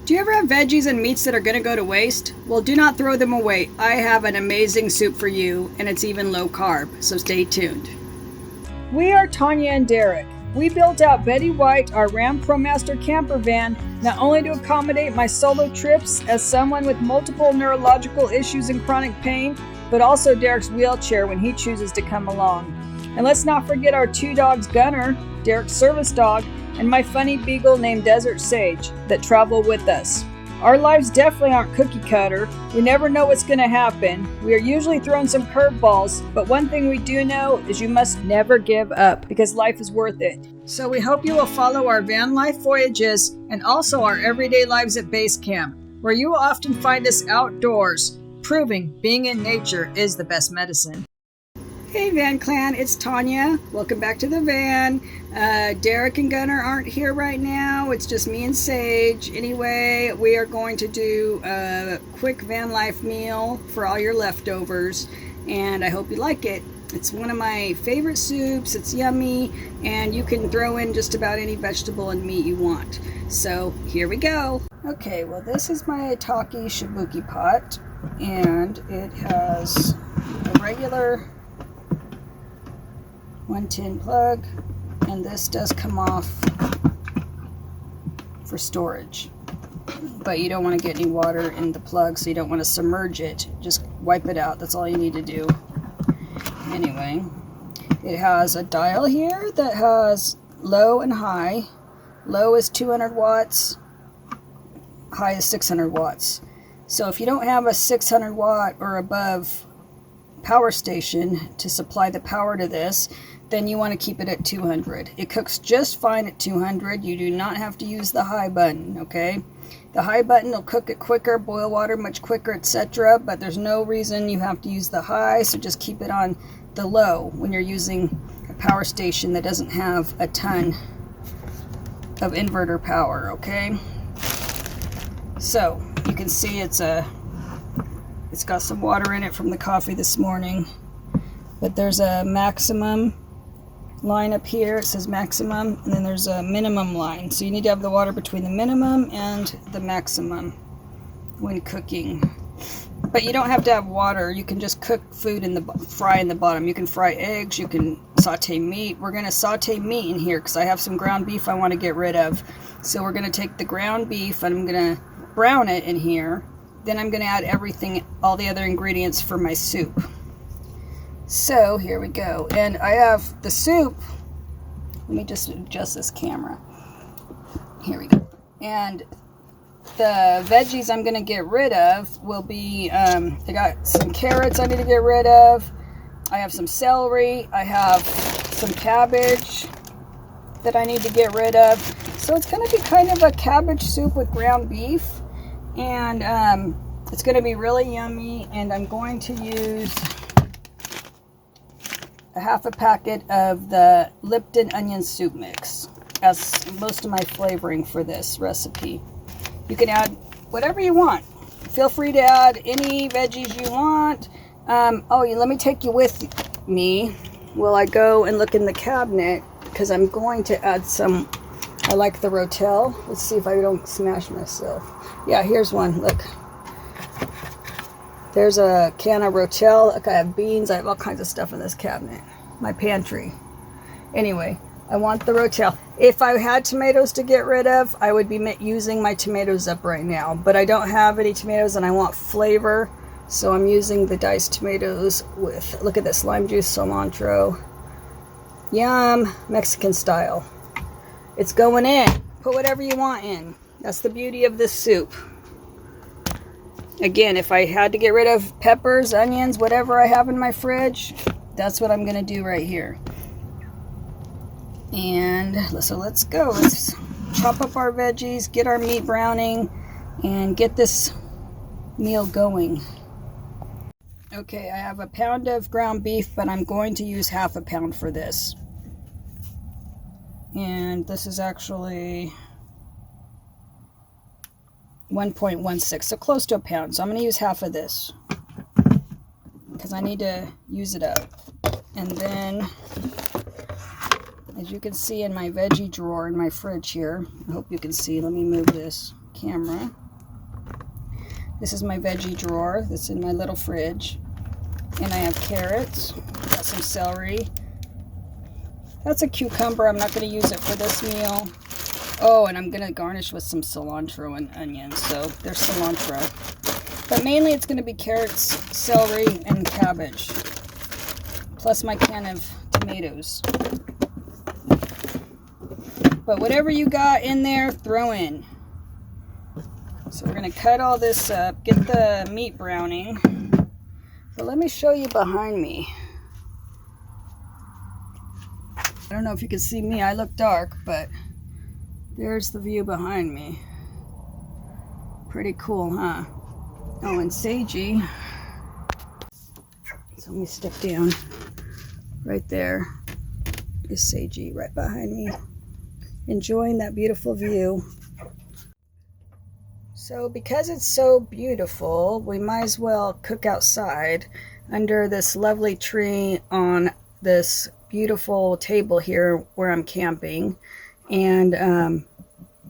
Do you ever have veggies and meats that are going to go to waste? Well, do not throw them away. I have an amazing soup for you, and it's even low carb, so stay tuned. We are Tanya and Derec. We built out Betty White, our Ram ProMaster camper van, not only to accommodate my solo trips as someone with multiple neurological issues and chronic pain, but also Derek's wheelchair when he chooses to come along. And let's not forget our 2 dogs, Gunner, Derek's service dog, and my funny beagle named Desert Sage, that travel with us. Our lives definitely aren't cookie cutter. We never know what's going to happen. We are usually thrown some curveballs, but one thing we do know is you must never give up because life is worth it. So we hope you will follow our van life voyages and also our everyday lives at base camp, where you will often find us outdoors, proving being in nature is the best medicine. Hey Van Clan, it's Tanya. Welcome back to the van. Derek and Gunner aren't here right now. It's just me and Sage. Anyway, we are going to do a quick van life meal for all your leftovers, and I hope you like it. It's one of my favorite soups. It's yummy, and you can throw in just about any vegetable and meat you want. So here we go. Okay, well this is my Taki Shabuki pot, and it has a regular 110 plug, and this does come off for storage, but you don't want to get any water in the plug, so you don't want to submerge it. Just wipe it out. That's all you need to do. Anyway, it has a dial here that has low and high. Low is 200 watts, high is 600 watts. So if you don't have a 600 watt or above power station to supply the power to this, then you want to keep it at 200. It cooks just fine at 200. You do not have to use the high button, okay? The high button will cook it quicker, boil water much quicker, etc., but there's no reason you have to use the high, so just keep it on the low when you're using a power station that doesn't have a ton of inverter power, okay? So, you can see it's got some water in it from the coffee this morning, but there's a maximum line up here. It says maximum, and then there's a minimum line, so you need to have the water between the minimum and the maximum when cooking. But you don't have to have water. You can just cook food in the fry in the bottom. You can fry eggs, you can saute meat. We're going to saute meat in here because I have some ground beef I want to get rid of. So we're going to take the ground beef and I'm going to brown it in here. Then I'm going to add everything, all the other ingredients for my soup. So here we go, and I have the soup. Let me just adjust this camera. Here we go. And the veggies I'm going to get rid of will be, I got some carrots I need to get rid of. I have some celery. I have some cabbage that I need to get rid of. So it's going to be kind of a cabbage soup with ground beef. And it's going to be really yummy, and I'm going to use a half a packet of the Lipton onion soup mix as most of my flavoring for this recipe. You can add whatever you want. Feel free to add any veggies you want. Let me take you with me while I go and look in the cabinet, because I'm going to add some. I like the Rotel. Let's see if I don't smash myself. Yeah, here's one. Look. There's a can of Rotel. Look, I have beans. I have all kinds of stuff in this cabinet. My pantry. Anyway, I want the Rotel. If I had tomatoes to get rid of, I would be using my tomatoes up right now. But I don't have any tomatoes and I want flavor. So I'm using the diced tomatoes with, look at this, lime juice, cilantro. Yum, Mexican style. It's going in. Put whatever you want in. That's the beauty of this soup. Again, if I had to get rid of peppers, onions, whatever I have in my fridge, that's what I'm going to do right here. And so let's go. Let's chop up our veggies, get our meat browning, and get this meal going. Okay, I have a pound of ground beef, but I'm going to use half a pound for this. And this is actually 1.16, so close to a pound. So I'm going to use half of this because I need to use it up. And then, as you can see in my veggie drawer in my fridge here, I hope you can see, let me move this camera. This is my veggie drawer that's in my little fridge. And I have carrots, got some celery. That's a cucumber. I'm not going to use it for this meal. Oh, and I'm going to garnish with some cilantro and onions. So there's cilantro. But mainly it's going to be carrots, celery, and cabbage. Plus my can of tomatoes. But whatever you got in there, throw in. So we're going to cut all this up, get the meat browning. But let me show you behind me. I don't know if you can see me, I look dark, but there's the view behind me. Pretty cool, huh? Oh, and Seiji. So let me step down. Right there is Seiji right behind me, enjoying that beautiful view. So because it's so beautiful, we might as well cook outside under this lovely tree on this beautiful table here where I'm camping. And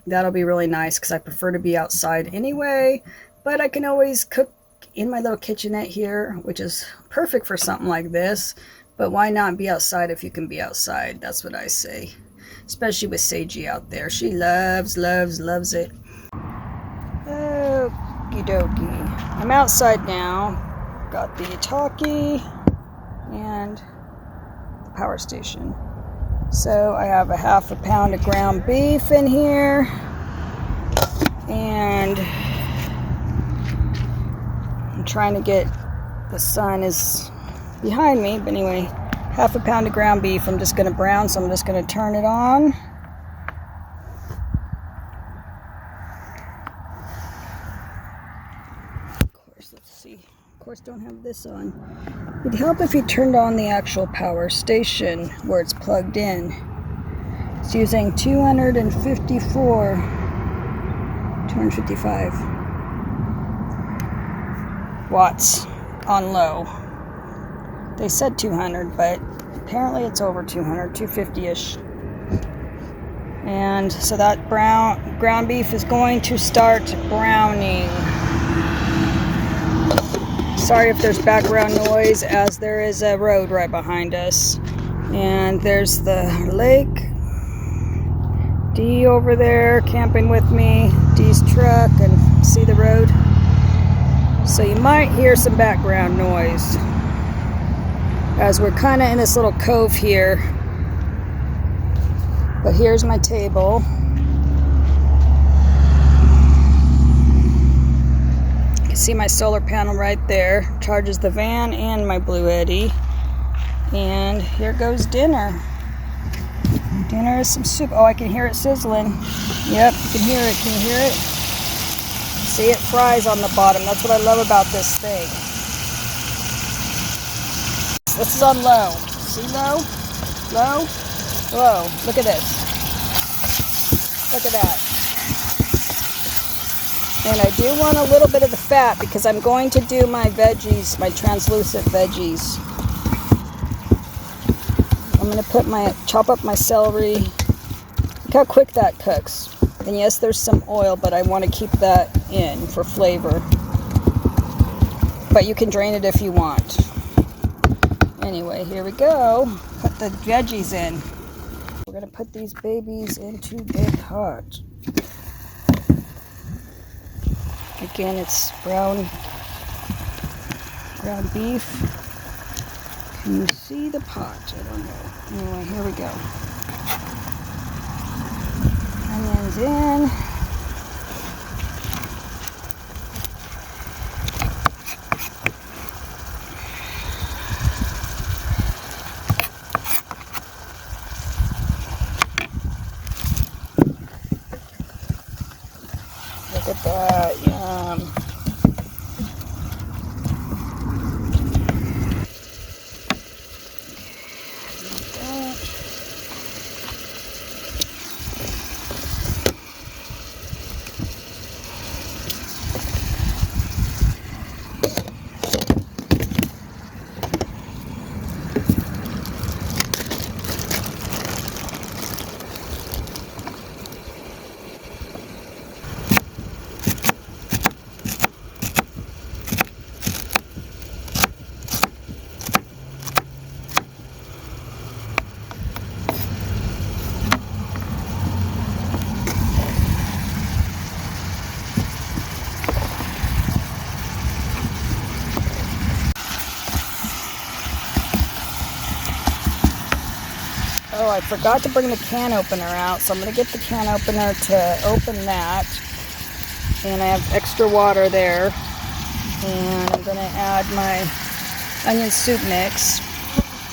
that'll be really nice because I prefer to be outside anyway. But I can always cook in my little kitchenette here, which is perfect for something like this. But why not be outside if you can be outside? That's what I say. Especially with Seiji out there. She loves it. Okie dokie. I'm outside now. Got the Itaki and the power station. So I have a half a pound of ground beef in here. And I'm trying to get, the sun is behind me, but anyway, half a pound of ground beef. I'm just going to brown, so I'm just going to turn it on. Of course, let's see. Of course, don't have this on. It'd help if you turned on the actual power station where it's plugged in. It's using 255 watts on low. They said 200, but apparently it's over 200, 250-ish. And so that ground beef is going to start browning. Sorry if there's background noise, as there is a road right behind us. And there's the lake. Dee over there camping with me. Dee's truck, and see the road. So you might hear some background noise, as we're kind of in this little cove here. But here's my table. You can see my solar panel right there. Charges the van and my Bluetti. And here goes dinner. Dinner is some soup. Oh, I can hear it sizzling. Yep, you can hear it. Can you hear it? See, it fries on the bottom. That's what I love about this thing. This is on low. See low? Low? Low. Look at this. Look at that. And I do want a little bit of the fat because I'm going to do my veggies, my translucent veggies. I'm going to chop up my celery. Look how quick that cooks. And yes, there's some oil, but I want to keep that in for flavor. But you can drain it if you want. Anyway, here we go. Put the veggies in. We're going to put these babies into the pot. Again, it's ground beef. Can you see the pot? I don't know. Anyway, here we go. Onions in. Look at that, yum. I forgot to bring the can opener out, so I'm going to get the can opener to open that. And I have extra water there. And I'm going to add my onion soup mix.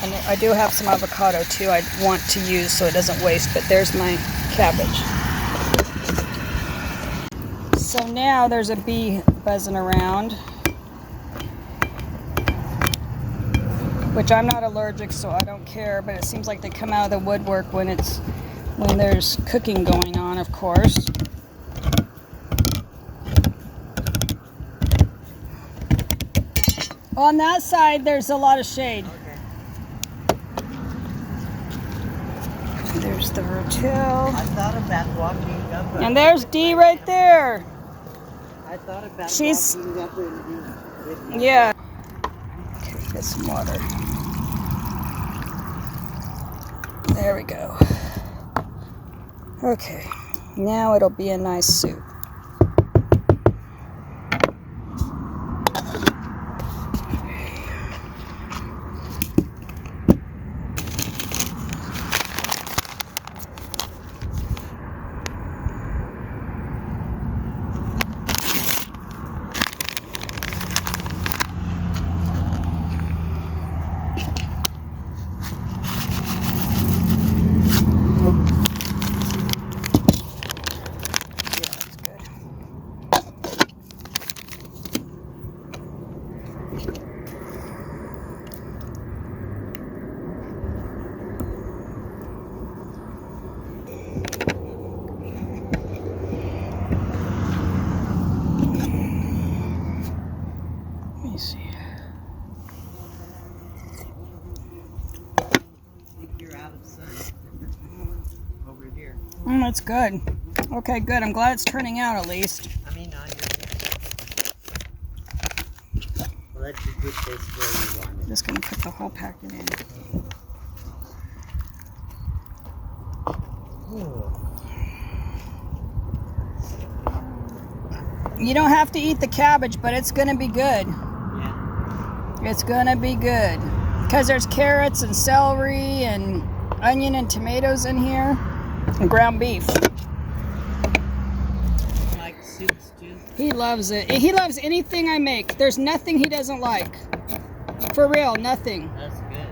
And I do have some avocado too I want to use so it doesn't waste, but there's my cabbage. So now there's a bee buzzing around, which I'm not allergic, so I don't care, but it seems like they come out of the woodwork when there's cooking going on, of course. On that side, there's a lot of shade. Okay. There's the rotel. I thought about walking up. And there's Dee right there. I thought about She's, walking up and yeah. Okay, get some water. There we go. Okay, now it'll be a nice soup. That's good. Okay, good. I'm glad it's turning out at least. I mean, on your Well, let you put this where you want I'm just going to put the whole packet in. it. Ooh. You don't have to eat the cabbage, but it's going to be good. Yeah. It's going to be good. Because there's carrots and celery and onion and tomatoes in here. And ground beef. Like soups too? He loves it. He loves anything I make. There's nothing he doesn't like. For real, nothing. That's good.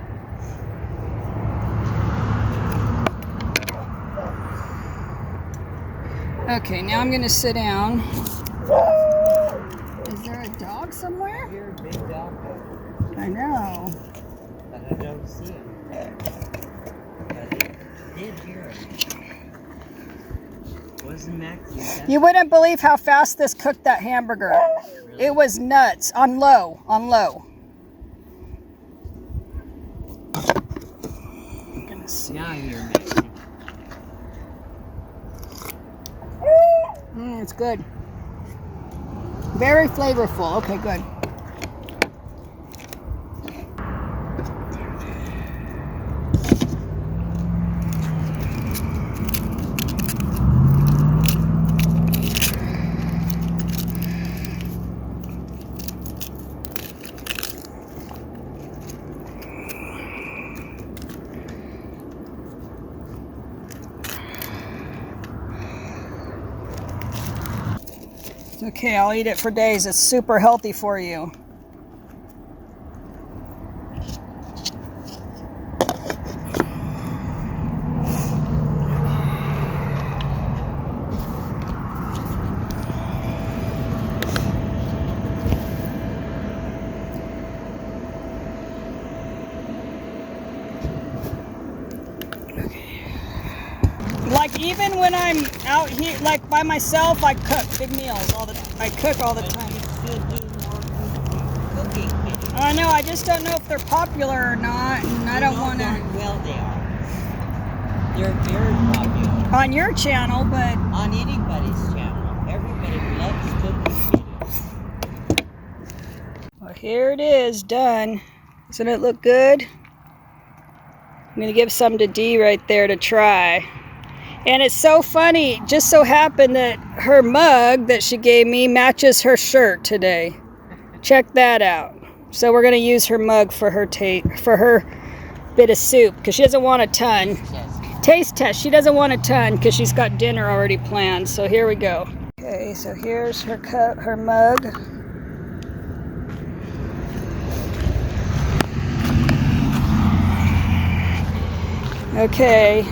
Okay, now I'm going to sit down. Is there a dog somewhere? You're a big dog. I know. But I don't see him. But I did hear him. Wasn't Max? You wouldn't believe how fast this cooked that hamburger. Really? It was nuts. On low. On low. I'm gonna see. Now you're mixing. It's good. Very flavorful. Okay, good. Okay, I'll eat it for days. It's super healthy for you. Like even when I'm out here, like by myself, I cook big meals all the. I cook all the time. You should do more cooking videos. I know. I just don't know if they're popular or not, and I don't want to. Well, they are. They're very popular On your channel, but on anybody's channel. Everybody loves cooking videos. well, here it is, done. Doesn't it look good? I'm gonna give some to Dee right there to try. And it's so funny, just so happened that her mug that she gave me matches her shirt today. Check that out. So we're gonna use her mug for her bit of soup because she doesn't want a ton. Yes. Taste test. She doesn't want a ton because she's got dinner already planned. So here we go. Okay, so here's her cup, her mug. Okay.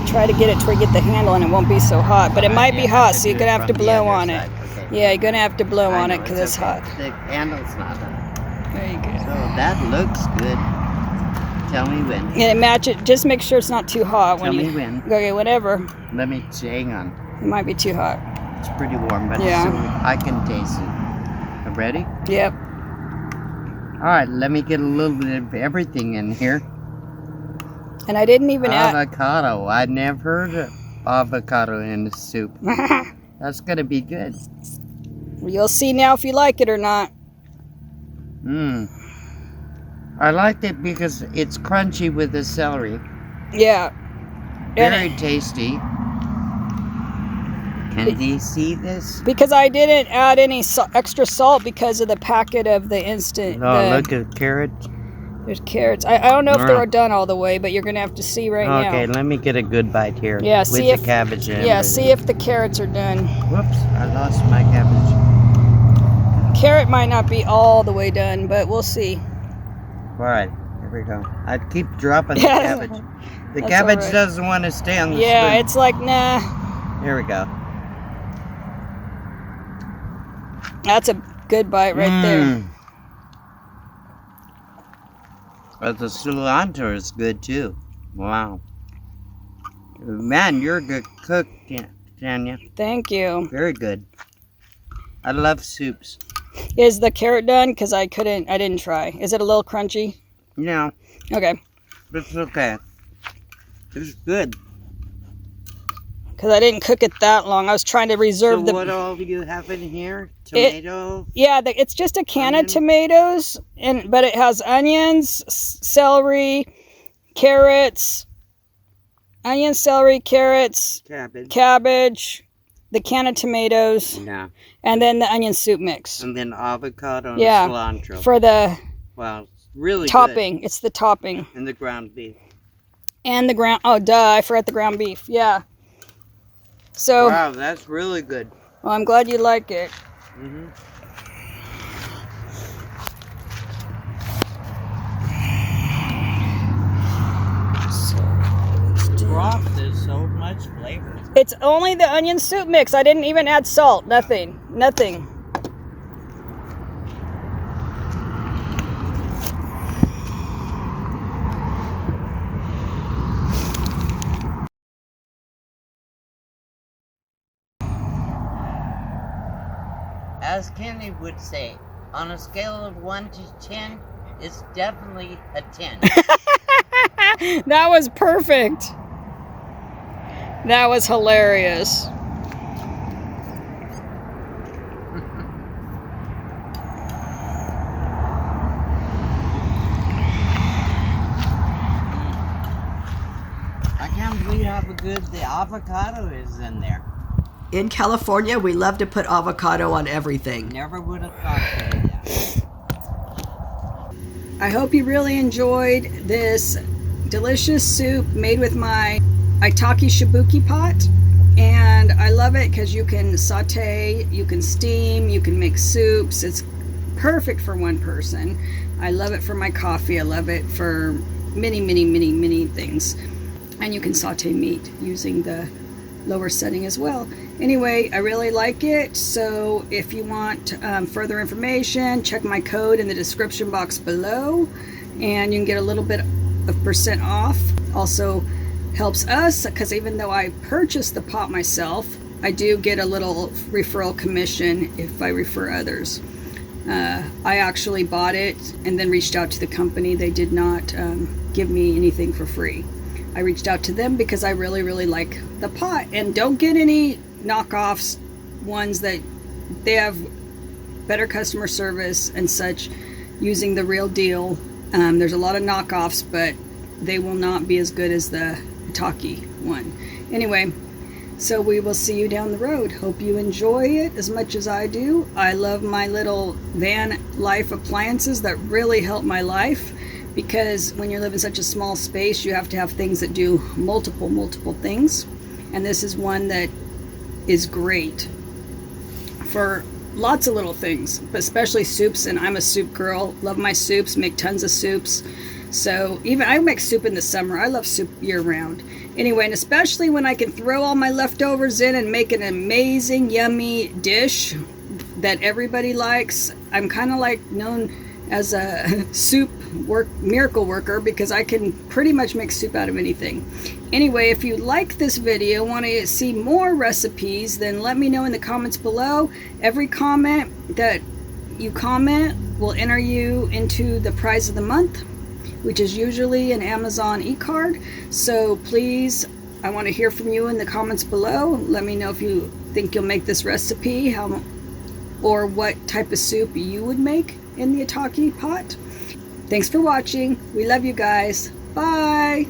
Try to get it to where you get the handle and it won't be so hot, but it might be hot, so you're gonna have to blow on it. Okay. Yeah, you're gonna have to blow on it because it's hot. The handle's not hot. There you go. So that looks good. Tell me when. And it matches. Just make sure it's not too hot Tell me when. Okay, whatever. Let me hang on. It might be too hot. It's pretty warm, but Yeah. I can taste it. Ready? Yep. All right, let me get a little bit of everything in here. And I didn't even add. Avocado. I never heard of avocado in the soup. That's gonna be good. You'll see now if you like it or not. Mmm. I liked it because it's crunchy with the celery. Yeah. Very tasty. Can they see this? Because I didn't add any extra salt because of the packet of the instant. Oh, look at carrot. There's carrots. I don't know if they were done all the way, but you're gonna have to see right now. Okay, let me get a good bite here. Yeah, with see the if cabbage. And yeah, see if the carrots are done. Whoops, I lost my cabbage. Carrot might not be all the way done, but we'll see. All right, here we go. I keep dropping the Yeah, cabbage. The that's cabbage all right. doesn't want to stay on the Yeah, spoon. it's like nah. Here we go. That's a good bite right there. But the cilantro is good too. Wow. Man, you're a good cook, Tanya. Thank you. Very good. I love soups. Is the carrot done? Because I didn't try. Is it a little crunchy? Yeah, Okay. it's okay. It's good. Because I didn't cook it that long. I was trying to reserve So what all do you have in here? Tomato? Yeah, it's just a can Onion? of tomatoes, but it has onions, celery, carrots, cabbage, the can of tomatoes, Yeah. and then the onion soup mix. And then avocado and Yeah, cilantro. for the Wow, it's really topping. It's the topping. good. And the ground beef. And the ground, oh duh, I forgot the ground beef. Yeah. So, Wow, that's really good. well, I'm glad you like it. Mm-hmm. Broth is so much flavor. It's only the onion soup mix. I didn't even add salt. Nothing. As Kenny would say, on a scale of 1 to 10, it's definitely a 10. That was perfect. That was hilarious. I can't believe how good the avocado is in there. In California, we love to put avocado on everything. Never would have thought of that. I hope you really enjoyed this delicious soup made with my Itaki Shabuki pot. And I love it because you can saute, you can steam, you can make soups. It's perfect for one person. I love it for my coffee. I love it for many things. And you can saute meat using the lower setting as well. Anyway, I really like it. So if you want further information, check my code in the description box below. And you can get a little bit of % off. Also helps us because even though I purchased the pot myself, I do get a little referral commission if I refer others. I actually bought it and then reached out to the company. They did not give me anything for free. I reached out to them because I really like the pot. And don't get any knockoffs, ones that they have better customer service and such using the real deal. There's a lot of knockoffs, but they will not be as good as the Itaki one. Anyway, so we will see you down the road. Hope you enjoy it as much as I do. I love my little van life appliances that really help my life. because when you live in such a small space, you have to have things that do multiple things. And this is one that is great for lots of little things, but especially soups. And I'm a soup girl, love my soups, make tons of soups. So even I make soup in the summer. I love soup year round. Anyway, and especially when I can throw all my leftovers in and make an amazing, yummy dish that everybody likes. I'm kind of like known as a soup miracle worker because I can pretty much make soup out of anything. Anyway, if you like this video, want to see more recipes, then let me know in the comments below. Every comment that you comment will enter you into the prize of the month, which is usually an Amazon e-card. So please, I want to hear from you in the comments below. Let me know if you think you'll make this recipe, or what type of soup you would make in the Ataki pot. Thanks for watching. We love you guys. Bye.